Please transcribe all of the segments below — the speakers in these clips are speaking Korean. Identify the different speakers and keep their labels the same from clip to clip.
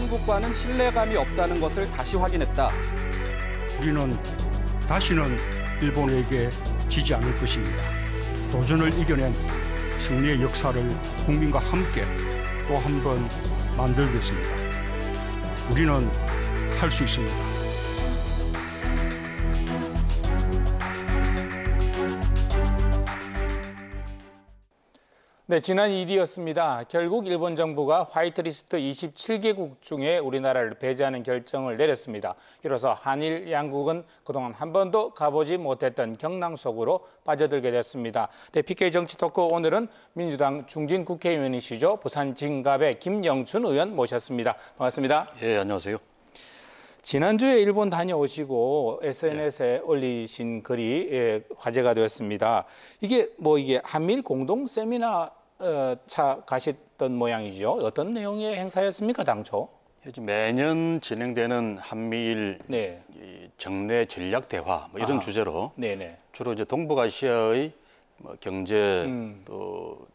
Speaker 1: 한국과는 신뢰감이 없다는 것을 다시 확인했다.
Speaker 2: 우리는 다시는 일본에게 지지 않을 것입니다. 도전을 이겨낸 승리의 역사를 국민과 함께 또 한 번 만들겠습니다. 우리는 할 수 있습니다.
Speaker 3: 네, 지난 일이었습니다. 결국 일본 정부가 화이트리스트 27개국 중에 우리나라를 배제하는 결정을 내렸습니다. 이로써 한일 양국은 그동안 한 번도 가보지 못했던 경랑 속으로 빠져들게 됐습니다. 네, PK 정치 토크 오늘은 민주당 중진 국회의원이시죠. 부산 진갑의 김영춘 의원 모셨습니다. 반갑습니다.
Speaker 4: 예, 안녕하세요.
Speaker 3: 지난주에 일본 다녀오시고 SNS에 올리신 글이 화제가 되었습니다. 이게 한미일 공동 세미나 가셨던 모양이죠. 어떤 내용의 행사였습니까, 당초?
Speaker 4: 매년 진행되는 한미일
Speaker 3: 네.
Speaker 4: 정례 전략 대화 이런 주제로
Speaker 3: 네네.
Speaker 4: 주로 이제 동북아시아의 경제 또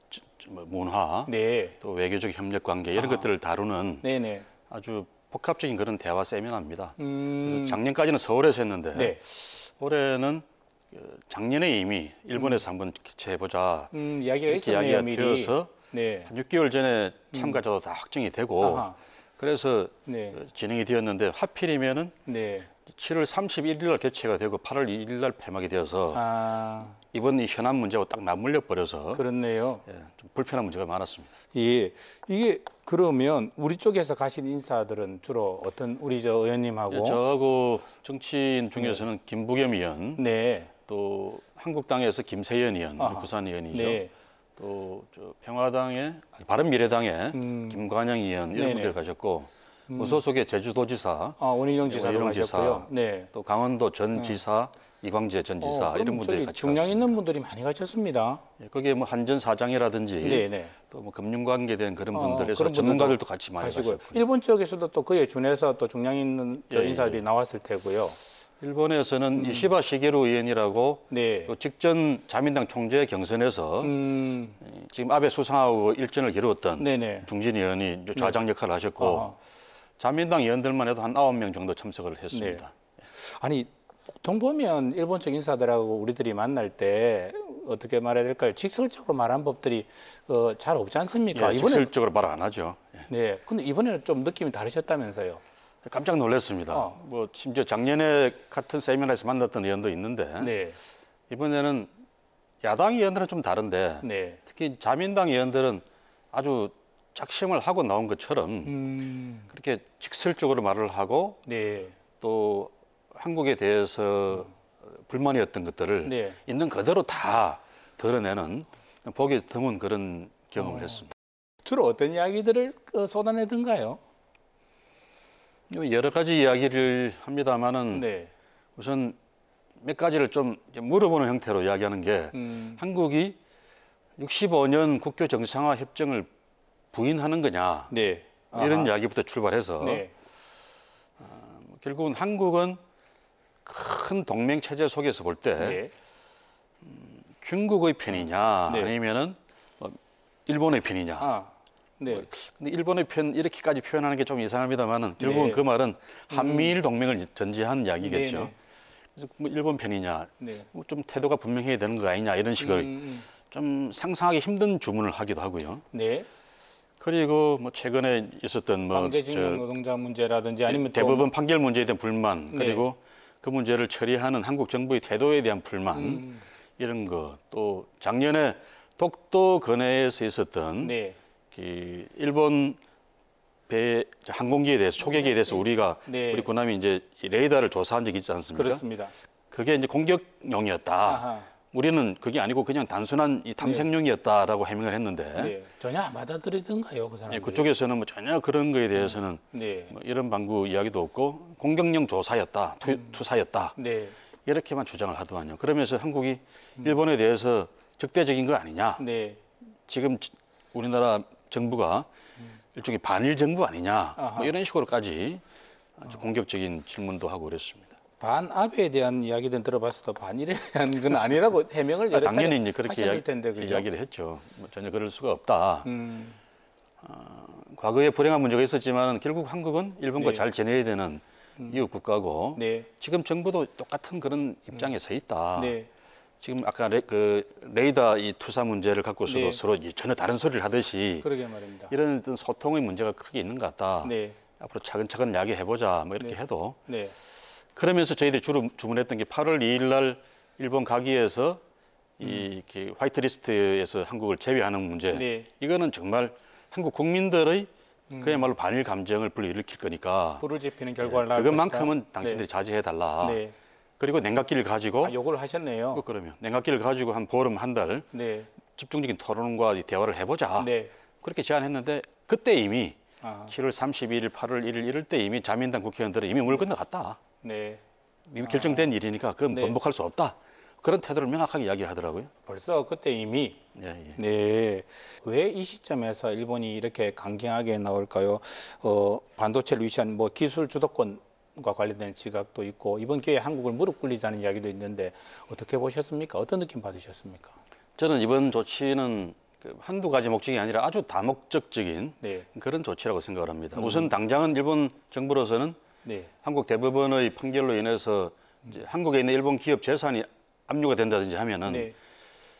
Speaker 4: 문화
Speaker 3: 네.
Speaker 4: 또 외교적 협력 관계 이런 것들을 다루는
Speaker 3: 네네.
Speaker 4: 아주 복합적인 그런 대화 세미나입니다. 그래서 작년까지는 서울에서 했는데
Speaker 3: 네.
Speaker 4: 올해는 작년에 이미 일본에서 한번 개최해보자
Speaker 3: 이야기가 있었네요,
Speaker 4: 이야기가
Speaker 3: 미리.
Speaker 4: 되어서
Speaker 3: 네.
Speaker 4: 한 6개월 전에 참가자도 다 확정이 되고
Speaker 3: 아하.
Speaker 4: 그래서
Speaker 3: 네.
Speaker 4: 진행이 되었는데 하필이면은
Speaker 3: 네.
Speaker 4: 7월 31일 날 개최가 되고 8월 2일 날 폐막이 되어서 이번 이 현안 문제와 딱 맞물려 버려서
Speaker 3: 그렇네요.
Speaker 4: 좀 불편한 문제가 많았습니다.
Speaker 3: 예, 이게 그러면 우리 쪽에서 가신 인사들은 주로 어떤 우리 저 의원님하고
Speaker 4: 저하고 정치인 중에서는 김부겸 의원,
Speaker 3: 네.
Speaker 4: 또 한국당에서 김세연 의원, 부산 의원이죠. 네. 또 저 평화당의 바른미래당의 김관영 의원 이런 분들 가셨고 무소속의 제주도지사,
Speaker 3: 원희룡 지사도 가셨고요. 네.
Speaker 4: 또 강원도 전 지사, 이광재 전 지사 이런 분들이 같이
Speaker 3: 중량
Speaker 4: 갔습니다.
Speaker 3: 있는 분들이 많이 가셨습니다.
Speaker 4: 거기에 뭐 한전 사장이라든지 또 뭐 금융관계에 대한 그런 분들에서 전문가들도 같이 많이 가셨고요.
Speaker 3: 일본 쪽에서도 또 그에 준해서 또 중량 있는 인사들이 나왔을 테고요.
Speaker 4: 일본에서는 이시바 시게루 의원이라고 또 직전 자민당 총재 경선에서 지금 아베 수상하고 일전을 이루었던 중진 의원이 좌장 역할을 하셨고 자민당 의원들만 해도 한 9명 정도 참석을 했습니다.
Speaker 3: 네. 아니 보통 보면 일본 쪽 인사들하고 우리들이 만날 때 어떻게 말해야 될까요? 직설적으로 말한 법들이 잘 없지 않습니까?
Speaker 4: 예, 직설적으로 말 안 하죠.
Speaker 3: 네, 근데 이번에는 좀 느낌이 다르셨다면서요?
Speaker 4: 깜짝 놀랐습니다. 뭐 심지어 작년에 같은 세미나에서 만났던 의원도 있는데 이번에는 야당 의원들은 좀 다른데 특히 자민당 의원들은 아주 작심을 하고 나온 것처럼 그렇게 직설적으로 말을 하고 또 한국에 대해서 불만이었던 것들을 있는 그대로 다 드러내는 보기 드문 그런 경험을 했습니다.
Speaker 3: 주로 어떤 이야기들을 쏟아내던가요?
Speaker 4: 여러 가지 이야기를 합니다만은 우선 몇 가지를 좀 물어보는 형태로 이야기하는 게 한국이 65년 국교 정상화 협정을 부인하는 거냐 이런 이야기부터 출발해서 결국은 한국은 큰 동맹 체제 속에서 볼 때 중국의 편이냐 아니면은 일본의 편이냐. 근데 일본의 편 이렇게까지 표현하는 게 좀 이상합니다만은 결국은 그 말은 한미일 동맹을 전제한 이야기겠죠. 그래서 뭐 일본 편이냐, 뭐 좀 태도가 분명해야 되는 거 아니냐 이런 식을 좀 상상하기 힘든 주문을 하기도 하고요. 그리고 뭐 최근에 있었던 뭐
Speaker 3: 강제징용 노동자 문제라든지 아니면
Speaker 4: 대법원 판결 문제에 대한 불만 그리고 그 문제를 처리하는 한국 정부의 태도에 대한 불만 이런 거 또 작년에 독도 건해에서 있었던 그 일본 배 항공기에 대해서 초계기에 대해서 우리가 우리 군함이 이제 레이더를 조사한 적이 있지 않습니까?
Speaker 3: 그렇습니다.
Speaker 4: 그게 이제 공격용이었다. 우리는 그게 아니고 그냥 단순한 이 탐색용이었다라고 해명을 했는데
Speaker 3: 전혀 안 받아들이던가요, 그 사람들이?
Speaker 4: 그쪽에서는 뭐 전혀 그런 거에 대해서는 뭐 이런 방구 이야기도 없고 공격용 조사였다, 투사였다 이렇게만 주장을 하더만요. 그러면서 한국이 일본에 대해서 적대적인 거 아니냐? 지금 우리나라 정부가 일종의 반일 정부 아니냐? 뭐 이런 식으로까지 아주 공격적인 질문도 하고 그랬습니다.
Speaker 3: 반아베에 대한 이야기는 들어봤어도 반일에 대한 건 아니라고 해명을 여러
Speaker 4: 당연히
Speaker 3: 차례
Speaker 4: 이제 그렇게
Speaker 3: 하셨을 텐데, 그죠?
Speaker 4: 이야기를 했죠. 뭐 전혀 그럴 수가 없다. 과거에 불행한 문제가 있었지만 결국 한국은 일본과
Speaker 3: 네.
Speaker 4: 잘 지내야 되는 이웃 국가고
Speaker 3: 네.
Speaker 4: 지금 정부도 똑같은 그런 입장에 서 있다.
Speaker 3: 네.
Speaker 4: 지금 아까 레이더 이 투사 문제를 갖고서도
Speaker 3: 네.
Speaker 4: 서로 전혀 다른 소리를 하듯이
Speaker 3: 그러게 말입니다.
Speaker 4: 이런 어떤 소통의 문제가 크게 있는 것 같다.
Speaker 3: 네.
Speaker 4: 앞으로 차근차근 이야기해보자 뭐 이렇게
Speaker 3: 네.
Speaker 4: 해도
Speaker 3: 네.
Speaker 4: 그러면서 저희들이 주로 주문했던 게 8월 2일 날 일본 가기에서 이 화이트리스트에서 한국을 제외하는 문제.
Speaker 3: 네.
Speaker 4: 이거는 정말 한국 국민들의 그야말로 반일 감정을 불러일으킬 거니까
Speaker 3: 불을 지피는 결과를 낳을
Speaker 4: 그것만큼은
Speaker 3: 것이다.
Speaker 4: 당신들이
Speaker 3: 네.
Speaker 4: 자제해달라.
Speaker 3: 네.
Speaker 4: 그리고 냉각기를 가지고
Speaker 3: 아, 요걸 하셨네요.
Speaker 4: 그러면 냉각기를 가지고 한 보름 한 달
Speaker 3: 네.
Speaker 4: 집중적인 토론과 대화를 해보자.
Speaker 3: 네.
Speaker 4: 그렇게 제안했는데 그때 이미
Speaker 3: 아.
Speaker 4: 7월 31일, 8월 1일 이럴 때 이미 자민당 국회의원들은 이미 물 건너갔다.
Speaker 3: 네.
Speaker 4: 이미 결정된 일이니까 그건
Speaker 3: 네.
Speaker 4: 번복할 수 없다. 그런 태도를 명확하게 이야기하더라고요.
Speaker 3: 벌써 그때 이미
Speaker 4: 예, 예.
Speaker 3: 네. 왜 이 시점에서 일본이 이렇게 강경하게 나올까요? 반도체를 위시한 뭐 기술 주도권과 관련된 지각도 있고 이번 기회에 한국을 무릎 꿇리자는 이야기도 있는데 어떻게 보셨습니까? 어떤 느낌 받으셨습니까?
Speaker 4: 저는 이번 조치는 한두 가지 목적이 아니라 아주 다목적적인
Speaker 3: 네.
Speaker 4: 그런 조치라고 생각을 합니다. 우선 당장은 일본 정부로서는
Speaker 3: 네.
Speaker 4: 한국 대법원의 판결로 인해서 이제 한국에 있는 일본 기업 재산이 압류가 된다든지 하면은
Speaker 3: 네.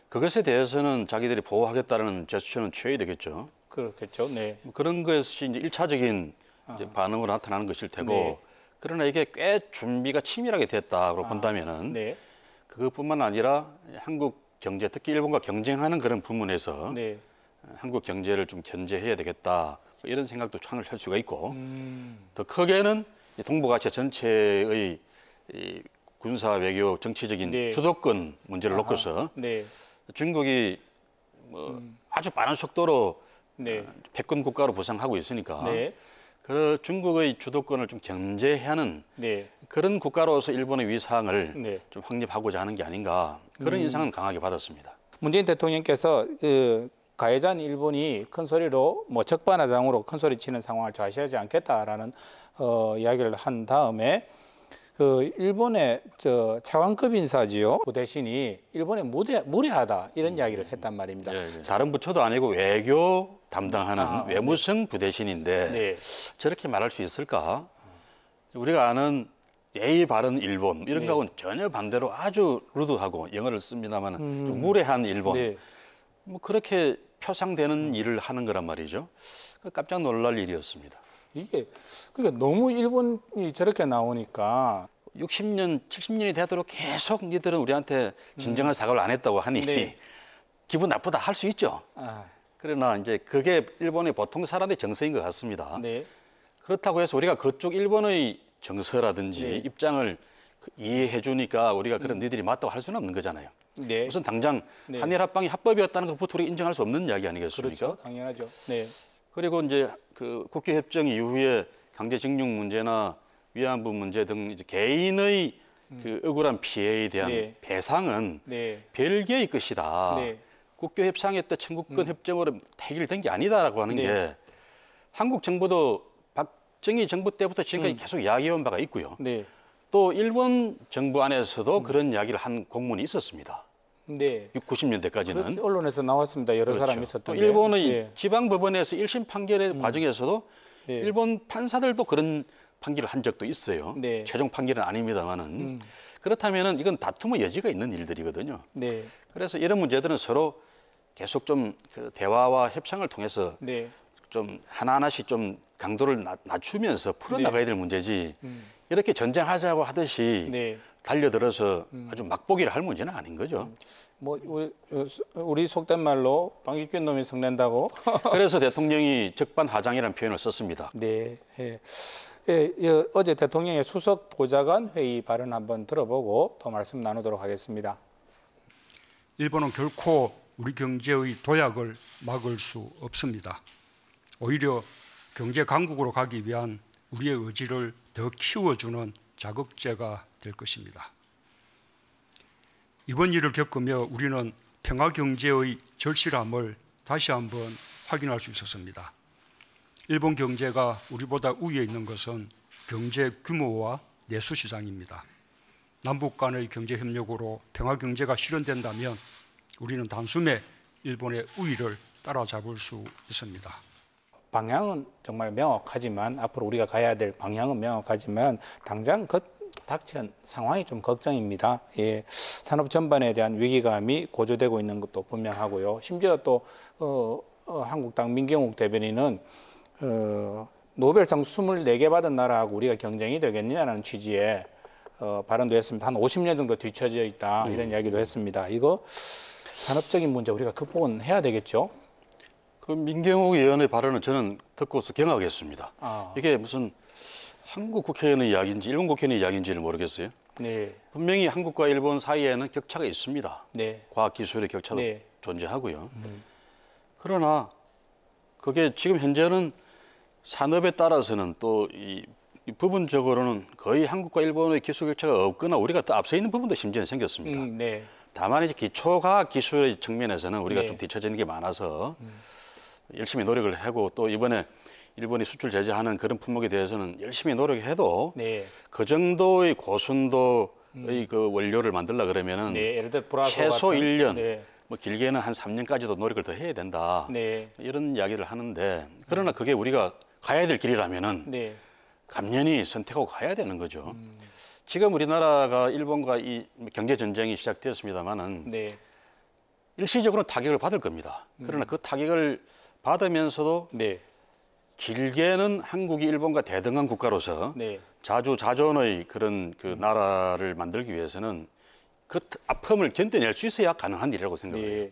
Speaker 4: 그것에 대해서는 자기들이 보호하겠다는 제스처는 취해야 되겠죠.
Speaker 3: 그렇겠죠. 네.
Speaker 4: 그런 것이 이제 1차적인 이제 반응으로 나타나는 것일 테고
Speaker 3: 네.
Speaker 4: 그러나 이게 꽤 준비가 치밀하게 됐다고 본다면은
Speaker 3: 네.
Speaker 4: 그것뿐만 아니라 한국 경제, 특히 일본과 경쟁하는 그런 부문에서
Speaker 3: 네.
Speaker 4: 한국 경제를 좀 견제해야 되겠다 이런 생각도 창을 할 수가 있고 더 크게는 이 동북아시아 전체의 이 군사 외교 정치적인
Speaker 3: 네.
Speaker 4: 주도권 문제를 놓고서
Speaker 3: 네.
Speaker 4: 중국이 뭐 아주 빠른 속도로
Speaker 3: 네.
Speaker 4: 패권 국가로 부상하고 있으니까
Speaker 3: 네.
Speaker 4: 그 중국의 주도권을 좀 견제하는
Speaker 3: 네.
Speaker 4: 그런 국가로서 일본의 위상을
Speaker 3: 네.
Speaker 4: 좀 확립하고자 하는 게 아닌가 그런 인상은 강하게 받았습니다.
Speaker 3: 문재인 대통령께서 가해자인 일본이 큰 소리로 뭐 적반하장으로 큰 소리 치는 상황을 좌시하지 않겠다라는 이야기를 한 다음에 일본의 차관급 인사지요. 그 대신이 일본에 무례하다 이런 이야기를 했단 말입니다.
Speaker 4: 예. 다른 부처도 아니고 외교 담당하는 외무성 부대신인데
Speaker 3: 네.
Speaker 4: 저렇게 말할 수 있을까? 우리가 아는 예의 바른 일본 이런
Speaker 3: 네.
Speaker 4: 거하고는 전혀 반대로 아주 루드하고 영어를 씁니다만 좀 무례한 일본
Speaker 3: 네.
Speaker 4: 뭐 그렇게 표상되는 일을 하는 거란 말이죠. 깜짝 놀랄 일이었습니다.
Speaker 3: 이게 그러니까 너무 일본이 저렇게 나오니까
Speaker 4: 60년, 70년이 되도록 계속 니들은 우리한테 진정한 사과를 안 했다고 하니
Speaker 3: 네.
Speaker 4: 기분 나쁘다 할 수 있죠.
Speaker 3: 아,
Speaker 4: 그러나 이제 그게 일본의 보통 사람의 정서인 것 같습니다.
Speaker 3: 네.
Speaker 4: 그렇다고 해서 우리가 그쪽 일본의 정서라든지
Speaker 3: 네.
Speaker 4: 입장을 이해해 주니까 우리가 그런 니들이 맞다고 할 수는 없는 거잖아요.
Speaker 3: 네.
Speaker 4: 우선 당장
Speaker 3: 네.
Speaker 4: 한일 합방이 합법이었다는 것부터 우리가 인정할 수 없는 이야기 아니겠습니까?
Speaker 3: 그렇죠. 당연하죠. 네.
Speaker 4: 그리고 이제 그 국회 협정 이후에 강제징용 문제나 위안부 문제 등 이제 개인의 그 억울한 피해에 대한
Speaker 3: 네.
Speaker 4: 배상은
Speaker 3: 네.
Speaker 4: 별개의 것이다.
Speaker 3: 네.
Speaker 4: 국교 협상에 때 청구권 협정으로 해결된 게 아니다라고 하는
Speaker 3: 네.
Speaker 4: 게 한국 정부도 박정희 정부 때부터 지금까지 계속 이야기해온 바가 있고요.
Speaker 3: 네.
Speaker 4: 또 일본 정부 안에서도 그런 이야기를 한 공문이 있었습니다.
Speaker 3: 네.
Speaker 4: 90년대까지는.
Speaker 3: 그렇죠. 언론에서 나왔습니다. 여러 사람이
Speaker 4: 또
Speaker 3: 있었던
Speaker 4: 일본의
Speaker 3: 네.
Speaker 4: 지방법원에서 1심 판결의 과정에서도
Speaker 3: 네.
Speaker 4: 일본 판사들도 그런 판결을 한 적도 있어요.
Speaker 3: 네.
Speaker 4: 최종 판결은 아닙니다만은 그렇다면은 이건 다툼의 여지가 있는 일들이거든요.
Speaker 3: 네.
Speaker 4: 그래서 이런 문제들은 서로 계속 좀 그 대화와 협상을 통해서
Speaker 3: 네.
Speaker 4: 좀 하나하나씩 좀 강도를 낮추면서 풀어나가야 될 문제지 이렇게 전쟁하자고 하듯이
Speaker 3: 네.
Speaker 4: 달려들어서 아주 막보기를 할 문제는 아닌 거죠.
Speaker 3: 뭐 우리 속된 말로 방귀 뀐 놈이 성낸다고.
Speaker 4: 그래서 대통령이 적반하장이라는 표현을 썼습니다.
Speaker 3: 네. 예. 예, 어제 대통령의 수석 보좌관 회의 발언 한번 들어보고 더 말씀 나누도록 하겠습니다.
Speaker 2: 일본은 결코 우리 경제의 도약을 막을 수 없습니다. 오히려 경제 강국으로 가기 위한 우리의 의지를 더 키워주는 자극제가 될 것입니다. 이번 일을 겪으며 우리는 평화 경제의 절실함을 다시 한번 확인할 수 있었습니다. 일본 경제가 우리보다 우위에 있는 것은 경제 규모와 내수 시장입니다. 남북 간의 경제 협력으로 평화 경제가 실현된다면 우리는 단숨에 일본의 우위를 따라잡을 수 있습니다.
Speaker 3: 방향은 정말 명확하지만 앞으로 우리가 가야 될 방향은 명확하지만 당장 닥친 상황이 좀 걱정입니다. 예, 산업 전반에 대한 위기감이 고조되고 있는 것도 분명하고요. 심지어 또 한국당 민경욱 대변인은 노벨상 24개 받은 나라하고 우리가 경쟁이 되겠느냐라는 취지의 발언도 했습니다. 한 50년 정도 뒤처져 있다 이런 이야기도 했습니다. 이거 산업적인 문제 우리가 극복은 해야 되겠죠?
Speaker 4: 그 민경욱 의원의 발언은 저는 듣고서 경악했습니다. 이게 무슨 한국 국회의원의 이야기인지 일본 국회의원의 이야기인지를 모르겠어요.
Speaker 3: 네.
Speaker 4: 분명히 한국과 일본 사이에는 격차가 있습니다.
Speaker 3: 네.
Speaker 4: 과학기술의 격차도
Speaker 3: 네.
Speaker 4: 존재하고요. 그러나 그게 지금 현재는 산업에 따라서는 또 이 부분적으로는 거의 한국과 일본의 기술 격차가 없거나 우리가 더 앞서 있는 부분도 심지어는 생겼습니다.
Speaker 3: 네.
Speaker 4: 다만 이제 기초과학 기술의 측면에서는 우리가
Speaker 3: 네.
Speaker 4: 좀 뒤처지는 게 많아서 열심히 노력을 하고 또 이번에 일본이 수출 제재하는 그런 품목에 대해서는 열심히 노력해도
Speaker 3: 네.
Speaker 4: 그 정도의 고순도의 그 원료를 만들려 그러면은
Speaker 3: 네. 예를 들어 브라소
Speaker 4: 최소
Speaker 3: 같은,
Speaker 4: 1년,
Speaker 3: 네.
Speaker 4: 뭐 길게는 한 3년까지도 노력을 더 해야 된다.
Speaker 3: 네.
Speaker 4: 이런 이야기를 하는데 그러나 그게 우리가 가야 될 길이라면은
Speaker 3: 네.
Speaker 4: 감년히 선택하고 가야 되는 거죠. 지금 우리나라가 일본과 이 경제 전쟁이 시작되었습니다만은
Speaker 3: 네.
Speaker 4: 일시적으로 타격을 받을 겁니다. 그러나 그 타격을 받으면서도
Speaker 3: 네.
Speaker 4: 길게는 한국이 일본과 대등한 국가로서
Speaker 3: 네.
Speaker 4: 자주자존의 그런 그 나라를 만들기 위해서는 그 아픔을 견뎌낼 수 있어야 가능한 일이라고 생각해요.
Speaker 3: 네.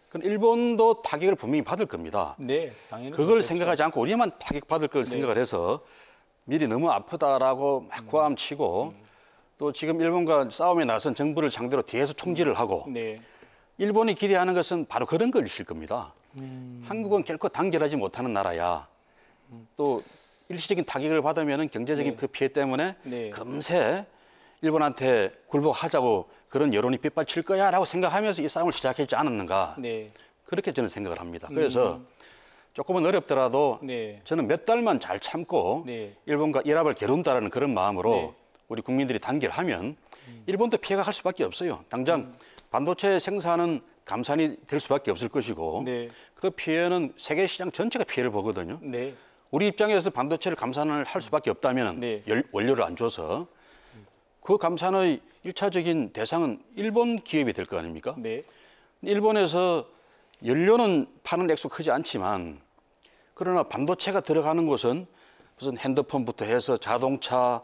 Speaker 4: 그럼 일본도 타격을 분명히 받을 겁니다.
Speaker 3: 네. 당연히
Speaker 4: 그걸
Speaker 3: 그렇겠죠.
Speaker 4: 생각하지 않고 우리만 타격받을 걸 생각을 해서 미리 너무 아프다라고 막 고함치고 또 지금 일본과 싸움에 나선 정부를 상대로 뒤에서 총질을 하고
Speaker 3: 네.
Speaker 4: 일본이 기대하는 것은 바로 그런 것일 겁니다. 한국은 결코 단결하지 못하는 나라야. 또 일시적인 타격을 받으면 경제적인
Speaker 3: 네.
Speaker 4: 그 피해 때문에
Speaker 3: 네.
Speaker 4: 금세 일본한테 굴복하자고 그런 여론이 빗발칠 거야라고 생각하면서 이 싸움을 시작했지 않았는가.
Speaker 3: 네.
Speaker 4: 그렇게 저는 생각을 합니다. 그래서 조금은 어렵더라도
Speaker 3: 네.
Speaker 4: 저는 몇 달만 잘 참고
Speaker 3: 네.
Speaker 4: 일본과 일합을 겨룬다라는 그런 마음으로
Speaker 3: 네.
Speaker 4: 우리 국민들이 단결하면 일본도 피해가 갈 수밖에 없어요. 당장 반도체 생산은 감산이 될 수밖에 없을 것이고
Speaker 3: 네.
Speaker 4: 그 피해는 세계 시장 전체가 피해를 보거든요.
Speaker 3: 네.
Speaker 4: 우리 입장에서 반도체를 감산을 할 수밖에 없다면
Speaker 3: 네.
Speaker 4: 원료를 안 줘서 그 감산의 일차적인 대상은 일본 기업이 될 거 아닙니까?
Speaker 3: 네.
Speaker 4: 일본에서 연료는 파는 액수 크지 않지만 그러나 반도체가 들어가는 곳은 무슨 핸드폰부터 해서 자동차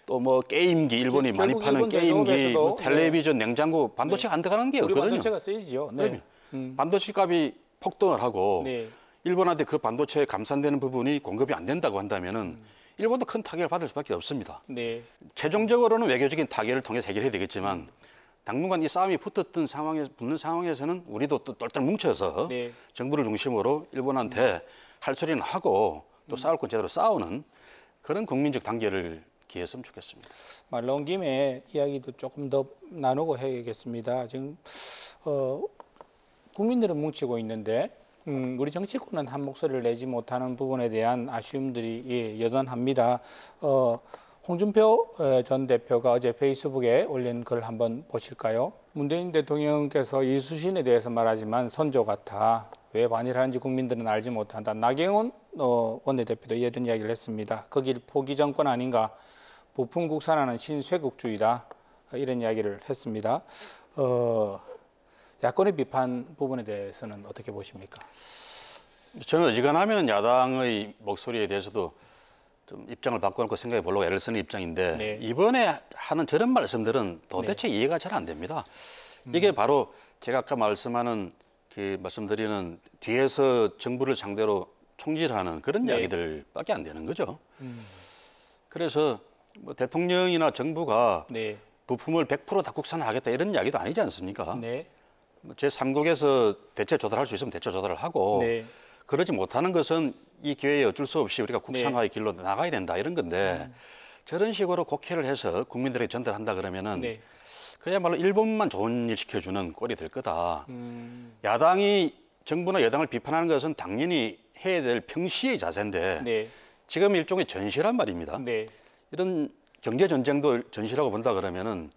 Speaker 4: 또 뭐 게임기 일본이 많이 파는
Speaker 3: 일본
Speaker 4: 게임기,
Speaker 3: 제조업에서도,
Speaker 4: 뭐 텔레비전, 냉장고 반도체가 안 들어가는 게
Speaker 3: 우리
Speaker 4: 없거든요.
Speaker 3: 반도체가 쓰이지요. 네.
Speaker 4: 그러면 반도체 값이 폭등을 하고
Speaker 3: 네.
Speaker 4: 일본한테 그 반도체에 감산되는 부분이 공급이 안 된다고 한다면은 일본도 큰 타격을 받을 수밖에 없습니다.
Speaker 3: 네.
Speaker 4: 최종적으로는 외교적인 타격을 통해서 해결해야 되겠지만 당분간 이 싸움이 붙는 상황에서는 우리도 또 똘똘 뭉쳐서
Speaker 3: 네.
Speaker 4: 정부를 중심으로 일본한테 할 소리는 하고 또 싸울 건 제대로 싸우는 그런 국민적 단계를 기했으면 좋겠습니다.
Speaker 3: 말 나온 김에 이야기도 조금 더 나누고 해야겠습니다. 지금 국민들은 뭉치고 있는데 우리 정치권은 한 목소리를 내지 못하는 부분에 대한 아쉬움들이 예, 여전합니다. 홍준표 전 대표가 어제 페이스북에 올린 글 한번 보실까요? 문재인 대통령께서 이수신에 대해서 말하지만 선조 같아. 왜 반일하는지 국민들은 알지 못한다. 나경원 원내대표도 이런 이야기를 했습니다. 그 길 포기 정권 아닌가. 부품 국산화는 신쇄국주의다. 이런 이야기를 했습니다. 야권의 비판 부분에 대해서는 어떻게 보십니까?
Speaker 4: 저는 어지간하면 야당의 목소리에 대해서도 좀 입장을 바꿔놓고 생각해 보려고 애를 쓰는 입장인데
Speaker 3: 네.
Speaker 4: 이번에 하는 저런 말씀들은 도대체 이해가 잘 안 됩니다. 이게 바로 제가 아까 말씀드리는 뒤에서 정부를 상대로 총질하는 그런
Speaker 3: 네.
Speaker 4: 이야기들밖에 안 되는 거죠. 그래서 뭐 대통령이나 정부가
Speaker 3: 네.
Speaker 4: 부품을 100% 다 국산화하겠다 이런 이야기도 아니지 않습니까?
Speaker 3: 네.
Speaker 4: 제3국에서 대체 조달할 수 있으면 대체 조달을 하고
Speaker 3: 네.
Speaker 4: 그러지 못하는 것은 이 기회에 어쩔 수 없이 우리가 국산화의 길로 나가야 된다 이런 건데 저런 식으로 곡해를 해서 국민들에게 전달한다 그러면은
Speaker 3: 네.
Speaker 4: 그야말로 일본만 좋은 일 시켜주는 꼴이 될 거다. 야당이 정부나 여당을 비판하는 것은 당연히 해야 될 평시의 자세인데
Speaker 3: 네.
Speaker 4: 지금 일종의 전시란 말입니다.
Speaker 3: 네.
Speaker 4: 이런 경제 전쟁도 전시라고 본다 그러면은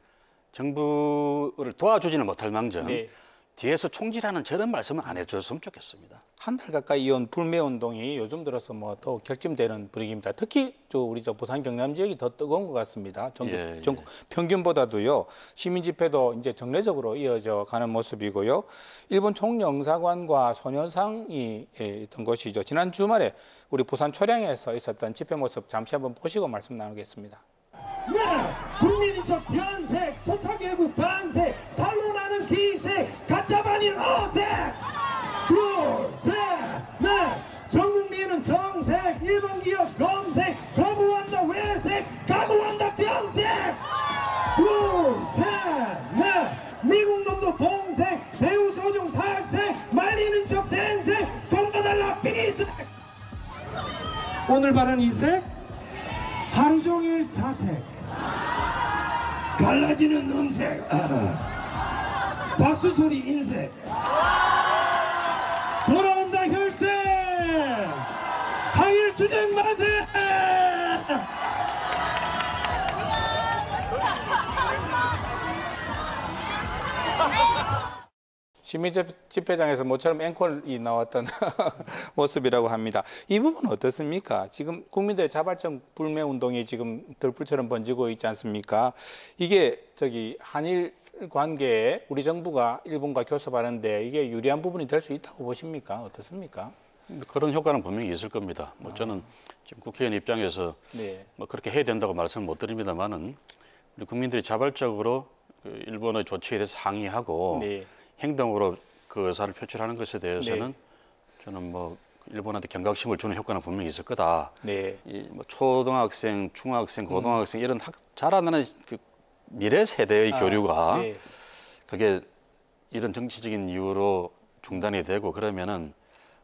Speaker 4: 정부를 도와주지는 못할 망정
Speaker 3: 네.
Speaker 4: 뒤에서 총질하는 저런 말씀은 안 해줬으면 좋겠습니다.
Speaker 3: 한 달 가까이 이어온 불매 운동이 요즘 들어서 뭐 더 격침되는 분위기입니다. 특히 우리 부산 경남 지역이 더 뜨거운 것 같습니다. 전국 평균보다도요. 시민 집회도 이제 정례적으로 이어져 가는 모습이고요. 일본 총영사관과 소녀상이 있던 곳이죠. 지난 주말에 우리 부산 초량에서 있었던 집회 모습 잠시 한번 보시고 말씀 나누겠습니다.
Speaker 5: 네, 국민인척 변색, 토착외국 반색, 탄로나는 기색, 가짜반일 어색. 둘, 셋, 넷. 전 국민은 정색, 일본 기업 검색, 거부한다 외색, 각오한다 병색. 둘, 셋, 넷. 미국 놈도 동색, 배우 조종 탈색, 말리는 척 생색, 돈 받달라 삐리색. 오늘 바른 이색, 하루 종일 사색. 갈라지는 음색, 박수 소리 인색, 돌아온다 혈색, 항일 투쟁 만세.
Speaker 3: 시민 집회장에서 모처럼 앵콜이 나왔던 모습이라고 합니다. 이 부분은 어떻습니까? 지금 국민들의 자발적 불매 운동이 지금 들불처럼 번지고 있지 않습니까? 이게 한일 관계에 우리 정부가 일본과 교섭하는데 이게 유리한 부분이 될 수 있다고 보십니까? 어떻습니까?
Speaker 4: 그런 효과는 분명히 있을 겁니다. 저는 지금 국회의원 입장에서 뭐 그렇게 해야 된다고 말씀을 못 드립니다만은 우리 국민들이 자발적으로 그 일본의 조치에 대해서 항의하고 행동으로 그 의사를 표출하는 것에 대해서는 저는 뭐 일본한테 경각심을 주는 효과는 분명히 있을 거다. 이 뭐 초등학생, 중학생, 고등학생 이런 자라나는 그 미래 세대의 교류가 그게 이런 정치적인 이유로 중단이 되고 그러면은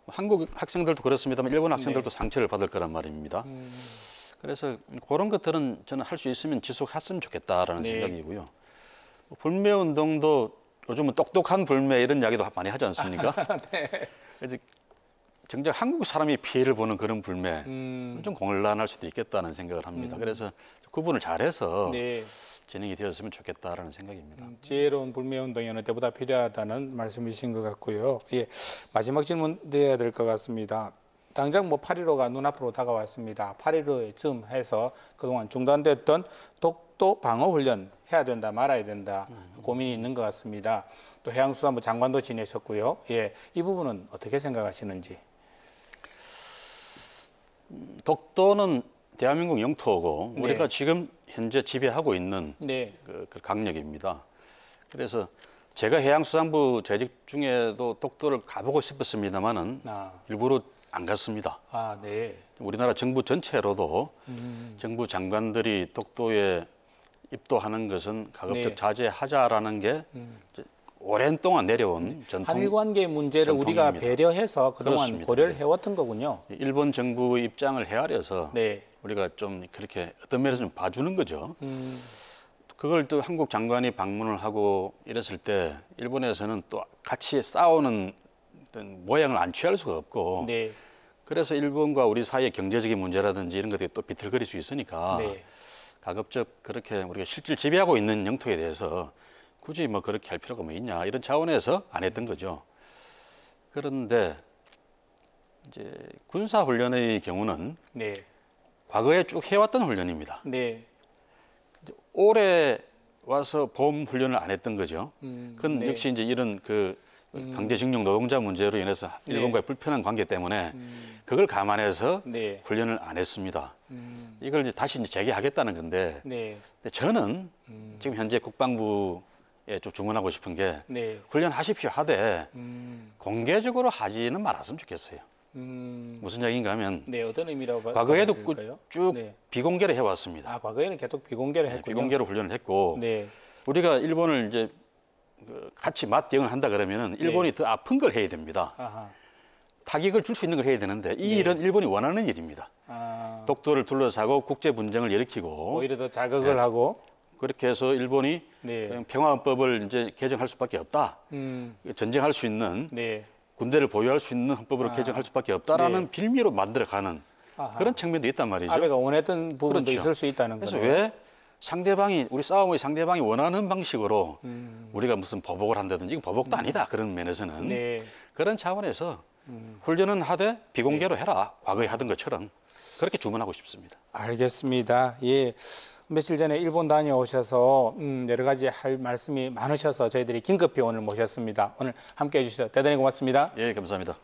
Speaker 4: 한국 학생들도 그렇습니다만 일본 학생들도 상처를 받을 거란 말입니다. 그래서 그런 것들은 저는 할 수 있으면 지속했으면 좋겠다라는 생각이고요. 불매 운동도 요즘은 똑똑한 불매 이런 이야기도 많이 하지 않습니까? 그래서 정작 한국 사람이 피해를 보는 그런 불매는 좀 곤란할 수도 있겠다는 생각을 합니다. 그래서 구분을 잘해서 진행이 되었으면 좋겠다라는 생각입니다.
Speaker 3: 지혜로운 불매 운동이 어느 때보다 필요하다는 말씀이신 것 같고요. 마지막 질문 드려야 될 것 같습니다. 당장 8.15가 눈앞으로 다가왔습니다. 8.15에 즈음해서 그동안 중단됐던 독도 방어 훈련 해야 된다 말아야 된다 고민이 있는 것 같습니다. 또 해양수산부 장관도 지내셨고요. 이 부분은 어떻게 생각하시는지.
Speaker 4: 독도는 대한민국 영토고 우리가 지금 현재 지배하고 있는 그 강력입니다. 그래서 제가 해양수산부 재직 중에도 독도를 가보고 싶었습니다만은 일부러 안 갔습니다. 우리나라 정부 전체로도 정부 장관들이 독도에 입도하는 것은 가급적 자제하자라는 게 오랜 동안 내려온 전통.
Speaker 3: 한일 관계 문제를
Speaker 4: 전통입니다.
Speaker 3: 우리가 배려해서 그동안
Speaker 4: 그렇습니다.
Speaker 3: 고려를 해왔던 거군요.
Speaker 4: 일본 정부의 입장을 헤아려서 우리가 좀 그렇게 어떤 면에서 좀 봐주는 거죠. 그걸 또 한국 장관이 방문을 하고 이랬을 때 일본에서는 또 같이 싸우는 어떤 모양을 안 취할 수가 없고 그래서 일본과 우리 사이의 경제적인 문제라든지 이런 것들이 또 비틀거릴 수 있으니까 가급적 그렇게 우리가 실질 지배하고 있는 영토에 대해서 굳이 뭐 그렇게 할 필요가 뭐 있냐 이런 차원에서 안 했던 거죠. 그런데 이제 군사훈련의 경우는 과거에 쭉 해왔던 훈련입니다. 올해 와서 봄 훈련을 안 했던 거죠. 그건 역시 이제 이런 그 강제징용 노동자 문제로 인해서 일본과의 불편한 관계 때문에 그걸 감안해서 훈련을 안 했습니다. 이걸 이제 다시 재개하겠다는 건데 근데 저는 지금 현재 국방부에 좀 주문하고 싶은 게 훈련하십시오 하되 공개적으로 하지는 말았으면 좋겠어요. 무슨 얘기인가 하면
Speaker 3: 어떤 의미라고
Speaker 4: 과거에도 쭉 비공개로 해왔습니다.
Speaker 3: 과거에는 계속 비공개를 했군요.
Speaker 4: 비공개로 훈련을 했고 우리가 일본을 이제 같이 맞대응을 한다 그러면은 일본이 더 아픈 걸 해야 됩니다. 타격을 줄 수 있는 걸 해야 되는데 이 일은 일본이 원하는 일입니다. 독도를 둘러싸고 국제 분쟁을 일으키고
Speaker 3: 오히려 더 자극을 하고
Speaker 4: 그렇게 해서 일본이 평화헌법을 이제 개정할 수밖에 없다. 전쟁할 수 있는 군대를 보유할 수 있는 헌법으로 개정할 수밖에 없다라는 빌미로 만들어가는 그런 측면도 있단 말이죠.
Speaker 3: 아베가 원했던 부분도 있을 수 있다는 거죠.
Speaker 4: 그래서 왜 상대방이 우리 싸움의 상대방이 원하는 방식으로 우리가 무슨 보복을 한다든지 보복도 아니다 그런 면에서는
Speaker 3: 네.
Speaker 4: 그런 차원에서 훈련은 하되 비공개로 해라 과거에 하던 것처럼 그렇게 주문하고 싶습니다.
Speaker 3: 알겠습니다. 예. 며칠 전에 일본 다녀오셔서 여러 가지 할 말씀이 많으셔서 저희들이 긴급히 오늘 모셨습니다. 오늘 함께해 주셔서 대단히 고맙습니다.
Speaker 4: 예, 감사합니다.